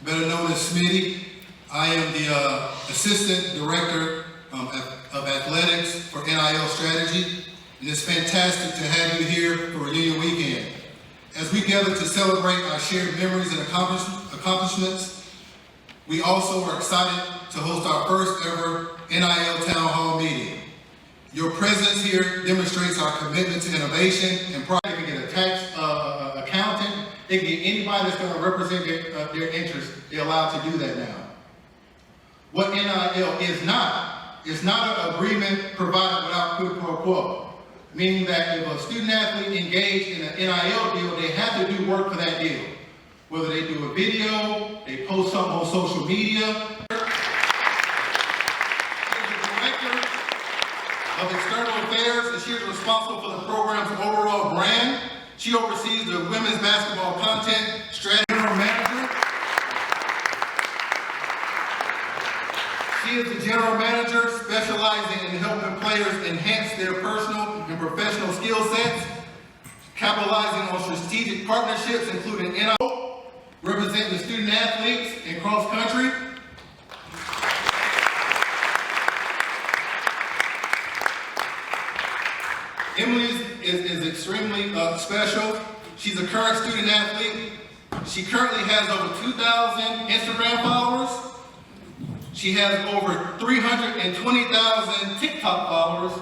better known as Smitty. I am the Assistant Director of Athletics for NIL Strategy, and it's fantastic to have you here for Reunion Weekend. As we gather to celebrate our shared memories and accomplishments, we also are excited to host our first ever NIL Town Hall meeting. Your presence here demonstrates our commitment to innovation and pride. It can get a tax accountant, it can get anybody that's going to represent their interests. They're allowed to do that now. What NIL is not, it's not an agreement provided without quid pro quo. Meaning that if a student athlete engaged in an NIL deal, they have to do work for that deal. Whether they do a video, they post something on social media. She's the Director of External Affairs, and she is responsible for the program's overall brand. She oversees the women's basketball content strategy. General Manager. She is the General Manager specializing in helping players enhance their personal and professional skill sets, capitalizing on strategic partnerships including NIL, representing the student athletes in cross country. Emily is extremely special. She's a current student athlete. She currently has over 2,000 Instagram followers. She has over 320,000 TikTok followers,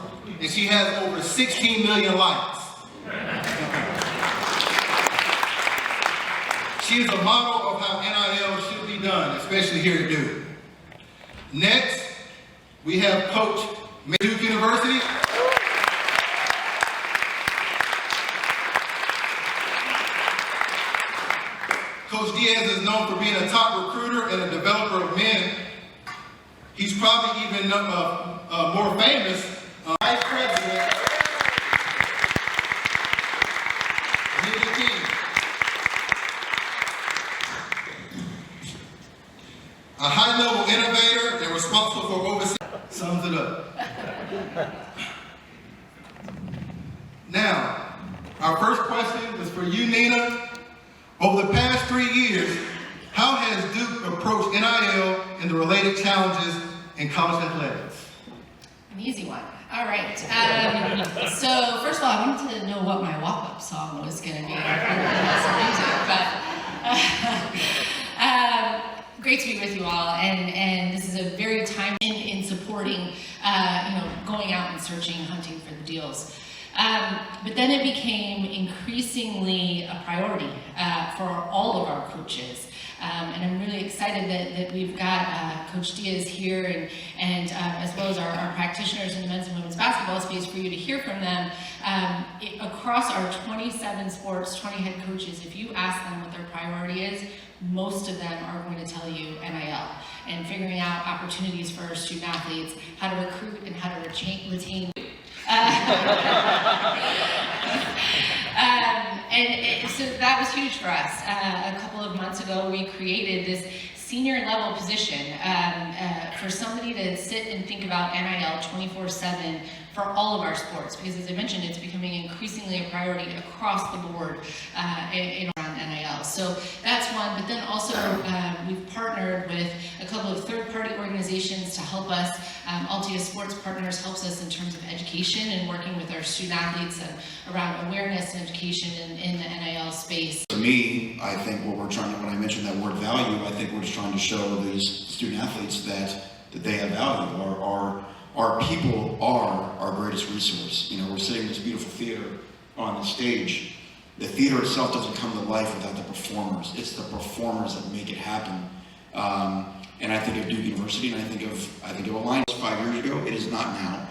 and she has over 16 million likes. She is a model of how NIL should be done, especially here at Duke. Next, we have Coach Duke University. Coach Diaz is known for being a top recruiter and a developer of men. He's probably even more famous, Vice President Neil King. A high-level innovator and responsible for overseeing. Sums it up. Now, our first question is for you, Nina. Over the past 3 years, how has Duke approached NIL and the related challenges in college athletics? An easy one. All right. So first of all, I wanted to know what my walk-up song was going to be. But great to be with you all, and this is a very time in supporting, going out and searching, hunting for the deals. But then it became increasingly a priority for all of our coaches. And I'm really excited that we've got Coach Diaz here and as well as our practitioners in the men's and women's basketball space for you to hear from them. Across our 27 sports, 20 head coaches, if you ask them what their priority is, most of them are going to tell you NIL and figuring out opportunities for our student athletes, how to recruit and how to retain. So that was huge for us. A couple of months ago, we created this senior level position for somebody to sit and think about NIL 24/7 for all of our sports, because as I mentioned, it's becoming increasingly a priority across the board around NIL. So that's one, but then also we've partnered with a couple of third-party organizations to help us. Altea Sports Partners helps us in terms of education and working with our student athletes around awareness and education in the NIL space. To me, I think what we're trying to, when I mentioned that word value, I think we're just trying to show these student athletes that they have value. Our people are our greatest resource. We're sitting in this beautiful theater on the stage. The theater itself doesn't come to life without the performers. It's the performers that make it happen. And I think of Duke University, and I think of Alliance 5 years ago. It is not now.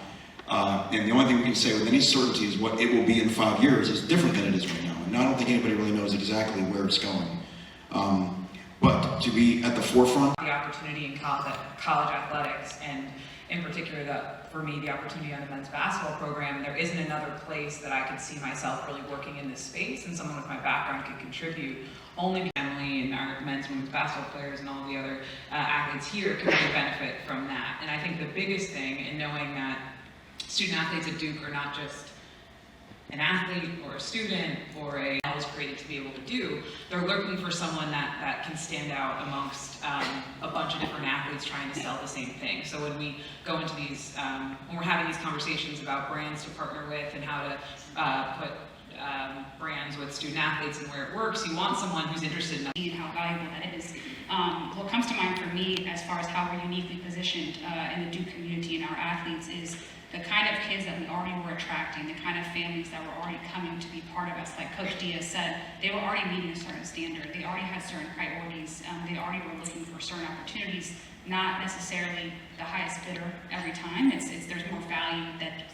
And the only thing we can say with any certainty is what it will be in 5 years is different than it is right now. And I don't think anybody really knows exactly where it's going. But to be at the forefront. The opportunity in college athletics, and in particular, for me, the opportunity on the men's basketball program, there isn't another place that I could see myself really working in this space, and someone with my background could contribute. Only the family and our men's and women's basketball players and all the other athletes here can really benefit from that. And I think the biggest thing in knowing that student athletes at Duke are not just an athlete or a student or a is created to be able to do. They're looking for someone that can stand out amongst a bunch of different athletes trying to sell the same thing. So when we go into these, when we're having these conversations about brands to partner with and how to put brands with student athletes and where it works, you want someone who's interested in that. And how valuable that is. What comes to mind for me as far as how we're uniquely positioned in the Duke community and our athletes is the kind of kids that we already were attracting, the kind of families that were already coming to be part of us. Like Coach Diaz said, they were already meeting a certain standard. They already had certain priorities. They already were looking for certain opportunities, not necessarily the highest bidder every time. There's more value that.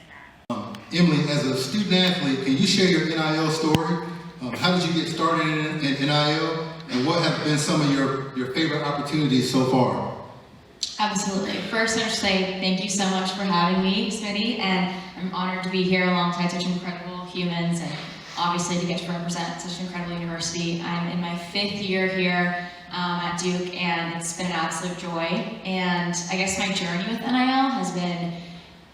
Emily, as a student athlete, can you share your NIL story? How did you get started in NIL, and what have been some of your favorite opportunities so far? Absolutely. First, I should say thank you so much for having me, Smitty, and I'm honored to be here alongside such incredible humans and obviously to get to represent such an incredible university. I'm in my 5th year here at Duke, and it's been an absolute joy. And I guess my journey with NIL has been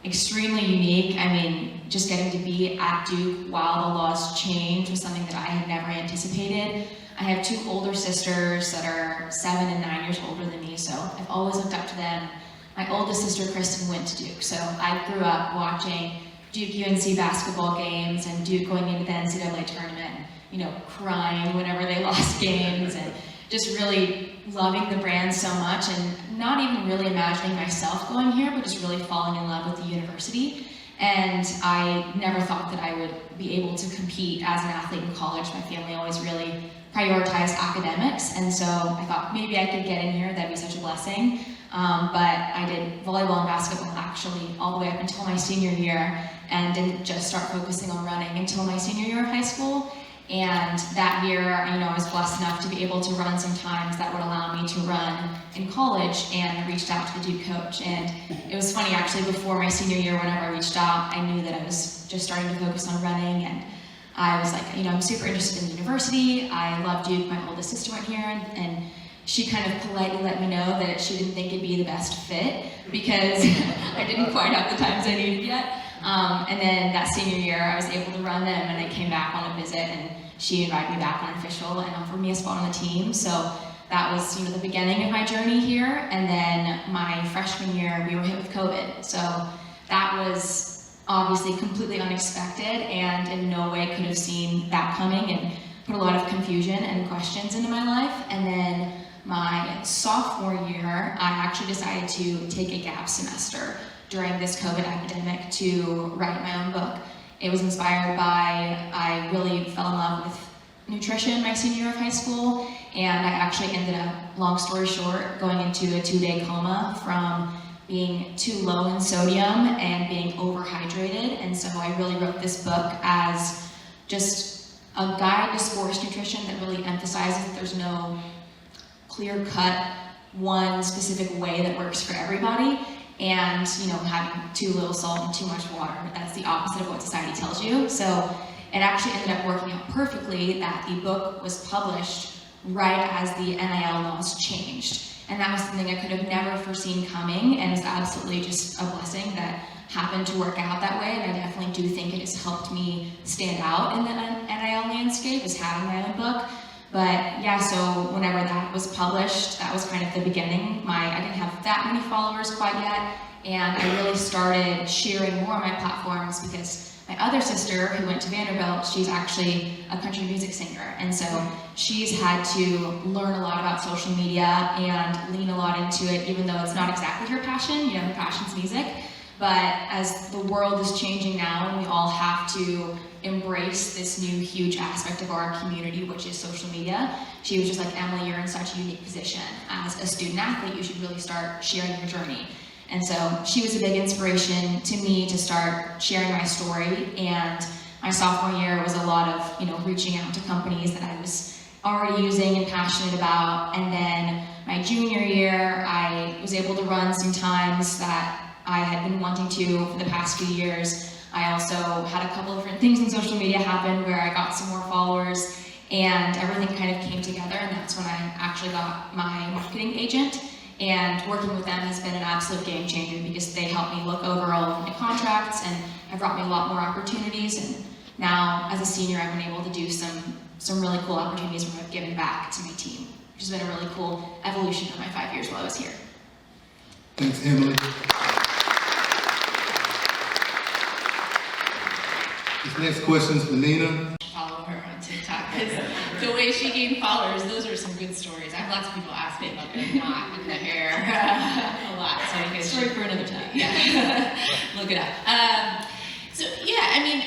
extremely unique. I mean, just getting to be at Duke while the laws change was something that I had never anticipated. I have 2 older sisters that are 7 and 9 years older than me, so I've always looked up to them. My oldest sister, Kristen, went to Duke, so I grew up watching Duke UNC basketball games and Duke going into the NCAA tournament, and, crying whenever they lost games, and just really loving the brand so much, and not even really imagining myself going here, but just really falling in love with the university. And I never thought that I would be able to compete as an athlete in college. My family always really prioritized academics, and so I thought maybe I could get in here, that'd be such a blessing. But I did volleyball and basketball actually all the way up until my senior year, and didn't just start focusing on running until my senior year of high school. And that year, I was blessed enough to be able to run some times that would allow me to run in college, and reached out to the Duke coach. And it was funny, actually, before my senior year, whenever I reached out, I knew that I was just starting to focus on running, and I was like, I'm super interested in the university. I love Duke. My oldest sister went here, and she kind of politely let me know that she didn't think it'd be the best fit because I didn't quite have the times I needed yet. And then that senior year, I was able to run them, and I came back on a visit, and she invited me back on official and offered me a spot on the team. So that was, the beginning of my journey here. And then my freshman year, we were hit with COVID. So that was obviously completely unexpected, and in no way could have seen that coming, and put a lot of confusion and questions into my life. And then my sophomore year, I actually decided to take a gap semester during this COVID epidemic to write my own book. It was inspired by, I really fell in love with nutrition my senior year of high school, and I actually ended up, long story short, going into a 2-day coma from being too low in sodium and being overhydrated. And so I really wrote this book as just a guide to sports nutrition that really emphasizes that there's no clear-cut, one specific way that works for everybody. And, having too little salt and too much water, that's the opposite of what society tells you. So it actually ended up working out perfectly that the book was published right as the NIL laws changed. And that was something I could have never foreseen coming, and it's absolutely just a blessing that happened to work out that way. And I definitely do think it has helped me stand out in the NIL landscape, is having my own book. But yeah, so whenever that was published, that was kind of the beginning. I didn't have that many followers quite yet, and I really started sharing more on my platforms because my other sister, who went to Vanderbilt, she's actually a country music singer, and so she's had to learn a lot about social media and lean a lot into it, even though it's not exactly her passion. Her passion's music. But as the world is changing now, and we all have to embrace this new huge aspect of our community, which is social media, she was just like, Emily, you're in such a unique position. As a student athlete, you should really start sharing your journey. And so she was a big inspiration to me to start sharing my story. And my sophomore year was a lot of, reaching out to companies that I was already using and passionate about. And then my junior year, I was able to run some times that I had been wanting to for the past few years. I also had a couple of different things in social media happen where I got some more followers, and everything kind of came together, and that's when I actually got my marketing agent. And working with them has been an absolute game changer because they helped me look over all of my contracts and have brought me a lot more opportunities. And now as a senior, I've been able to do some really cool opportunities where I've given back to my team, which has been a really cool evolution of my 5 years while I was here. Thanks, Emily. This next question's for Nina. Follow her on TikTok, because the way she gained followers, those are some good stories. I have lots of people ask me about the knot in the hair a lot, so you guys Story for another time. Yeah, look it up. So yeah, I mean,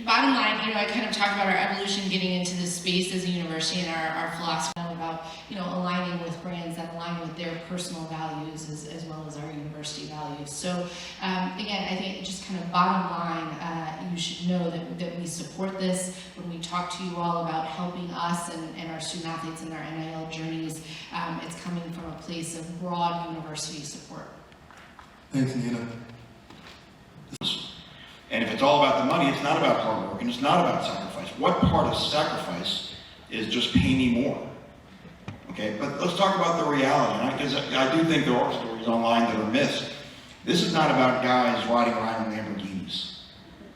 bottom line, I kind of talked about our evolution getting into this space as a university and our philosophy about, aligning with brands that align with their personal values as well as our university values. So again, I think just kind of bottom line, you should know that we support this. When we talk to you all about helping us and our student athletes in their NIL journeys, it's coming from a place of broad university support. Thanks, Nina. And if it's all about the money, it's not about hard work and it's not about sacrifice. What part of sacrifice is just pay me more? Okay, but let's talk about the reality, because I do think there are stories online that are missed. This is not about guys riding around in Lamborghinis.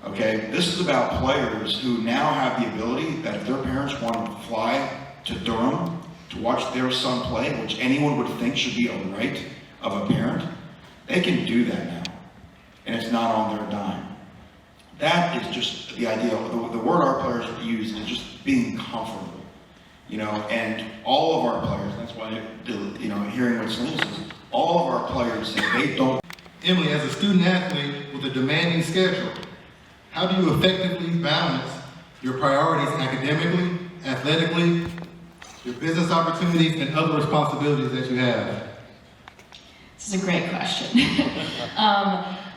Okay, this is about players who now have the ability that if their parents want to fly to Durham to watch their son play, which anyone would think should be a right of a parent, they can do that now, and it's not on their dime. That is just the idea. The word our players use is just being comfortable, and all of our players, that's why, hearing what Selena says, all of our players say they don't. Emily, as a student athlete with a demanding schedule, how do you effectively balance your priorities academically, athletically, your business opportunities, and other responsibilities that you have? This is a great question.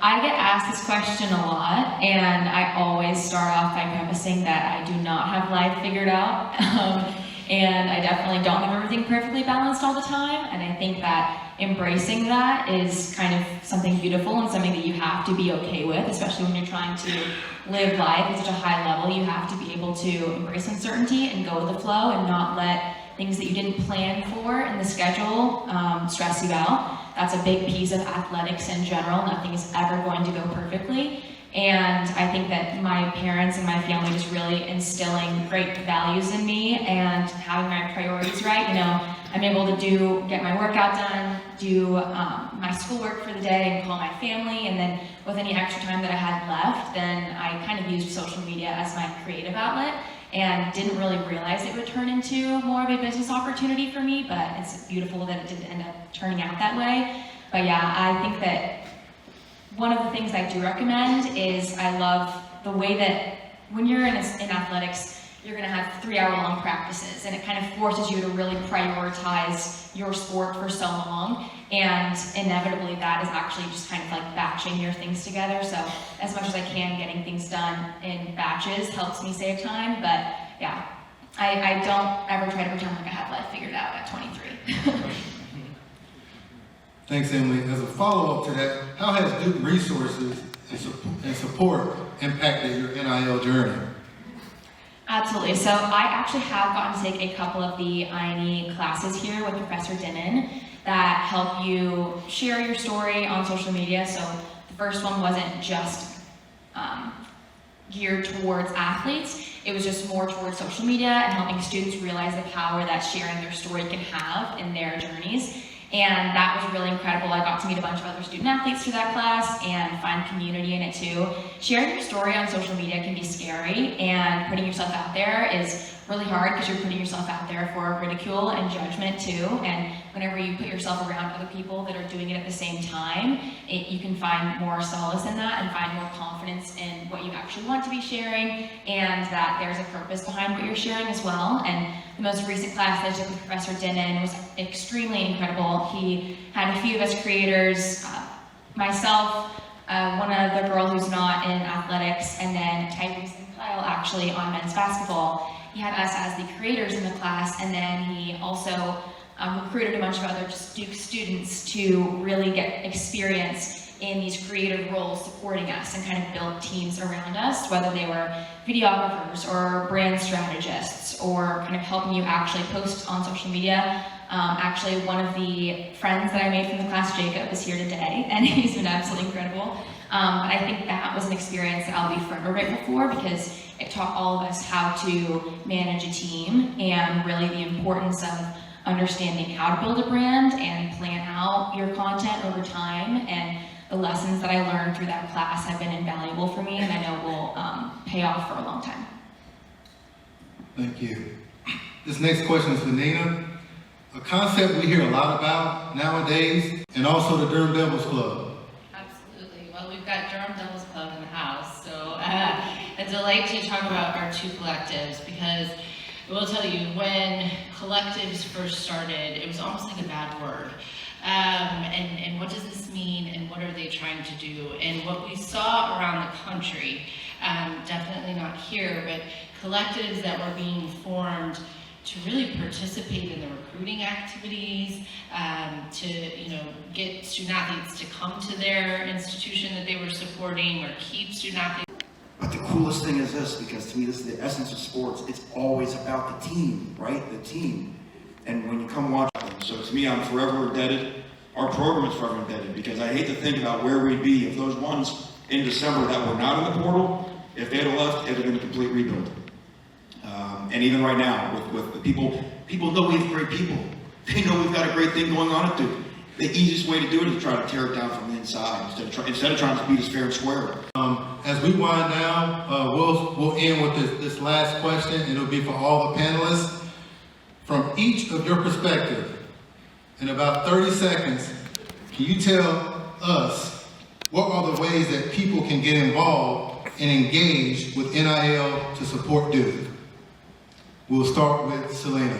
I get asked this question a lot, and I always start off by prefacing that I do not have life figured out, and I definitely don't have everything perfectly balanced all the time, and I think that embracing that is kind of something beautiful and something that you have to be okay with, especially when you're trying to live life at such a high level. You have to be able to embrace uncertainty and go with the flow and not let things that you didn't plan for in the schedule stress you out. That's a big piece of athletics in general. Nothing is ever going to go perfectly. And I think that my parents and my family just really instilling great values in me and having my priorities right. I'm able to get my workout done, do my schoolwork for the day and call my family, and then with any extra time that I had left, then I kind of used social media as my creative outlet and didn't really realize it would turn into more of a business opportunity for me, but it's beautiful that it did end up turning out that way. But yeah, I think that one of the things I do recommend is I love the way that when you're in athletics, you're going to have 3-hour-long practices, and it kind of forces you to really prioritize your sport for so long, and inevitably that is actually just kind of like batching your things together. So as much as I can, getting things done in batches helps me save time, but yeah, I don't ever try to pretend like I have life figured out at 23. Thanks, Emily. As a follow-up to that, how has Duke resources and support impacted your NIL journey? Absolutely. So I actually have gotten to take a couple of the IME classes here with Professor Dinnan that help you share your story on social media. So the first one wasn't just geared towards athletes. It was just more towards social media and helping students realize the power that sharing their story can have in their journeys. And that was really incredible. I got to meet a bunch of other student athletes through that class and find community in it too. Sharing your story on social media can be scary, and putting yourself out there is really hard because you're putting yourself out there for ridicule and judgment too. And whenever you put yourself around other people that are doing it at the same time, you can find more solace in that and find more confidence in what you actually want to be sharing, and that there's a purpose behind what you're sharing as well. And the most recent class that I took with Professor Dinnan was extremely incredible. He had a few of us creators, myself, one other girl who's not in athletics, and then Tyrese and Kyle actually on men's basketball. He had us as the creators in the class, and then he also recruited a bunch of other Duke students to really get experience in these creative roles supporting us and kind of build teams around us, whether they were videographers or brand strategists or kind of helping you actually post on social media. Actually, one of the friends that I made from the class, Jacob, is here today, and he's been absolutely incredible. But I think that was an experience that I'll be forever grateful for because it taught all of us how to manage a team and really the importance of understanding how to build a brand and plan out your content over time. And the lessons that I learned through that class have been invaluable for me and I know will pay off for a long time. Thank you. This next question is for Nina. A concept we hear a lot about nowadays, and also the Durham Devils Club. Absolutely. Well, we've got Durham Devils Club in the house, so a delight to talk about our two collectives because I will tell you, when collectives first started, it was almost like a bad word. And what does this mean, and what are they trying to do? And what we saw around the country, definitely not here, but collectives that were being formed to really participate in the recruiting activities, to get student athletes to come to their institution that they were supporting or keep student athletes. But the coolest thing is this, because to me this is the essence of sports, it's always about the team, right? The team. And when you come watch them, so to me I'm forever indebted, our program is forever indebted, because I hate to think about where we'd be if those ones in December that were not in the portal, if they'd have left, it'd have been a complete rebuild. And even right now, with the people know we have great people. They know we've got a great thing going on at Duke. The easiest way to do it is to try to tear it down from the inside instead of trying to beat us fair and square. As we wind down, we'll end with this last question, and it'll be for all the panelists. From each of your perspective, in about 30 seconds, can you tell us what are the ways that people can get involved and engage with NIL to support Duke? We'll start with Selena.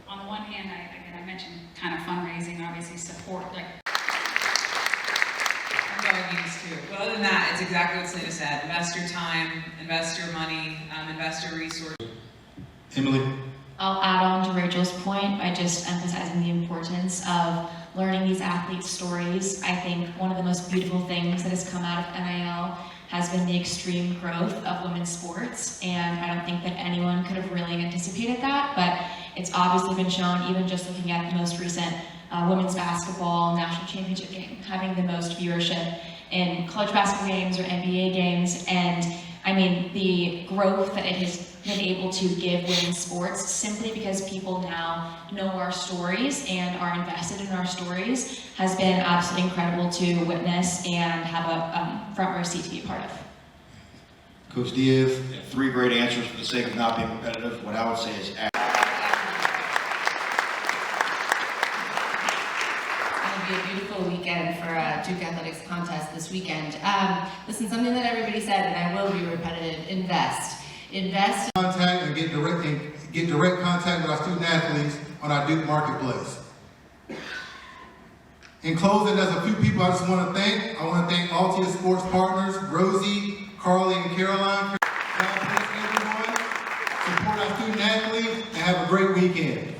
On the one hand, I mentioned kind of fundraising, obviously support, like. I'm going these too. But other than that, it's exactly what Selena said. Invest your time, invest your money, invest your resources. Emily? I'll add on to Rachel's point by just emphasizing the importance of learning these athletes' stories. I think one of the most beautiful things that has come out of NIL has been the extreme growth of women's sports, and I don't think that anyone could have really anticipated that, but it's obviously been shown, even just looking at the most recent women's basketball national championship game, having the most viewership in college basketball games or NBA games, and I mean, the growth that it has been able to give women's sports simply because people now know our stories and are invested in our stories has been absolutely incredible to witness and have a front row seat to be a part of. Coach Diaz? Yeah, 3 great answers for the sake of not being repetitive. What I would say is It'll be a beautiful weekend for Duke Athletics contest this weekend. Listen, something that everybody said, and I will be repetitive, invest. Invest. Contact and get direct contact with our student athletes on our Duke Marketplace. In closing, there's a few people I just want to thank. I want to thank Altia Sports Partners, Rosie, Carly, and Caroline. God bless everyone. Support our student athletes and have a great weekend.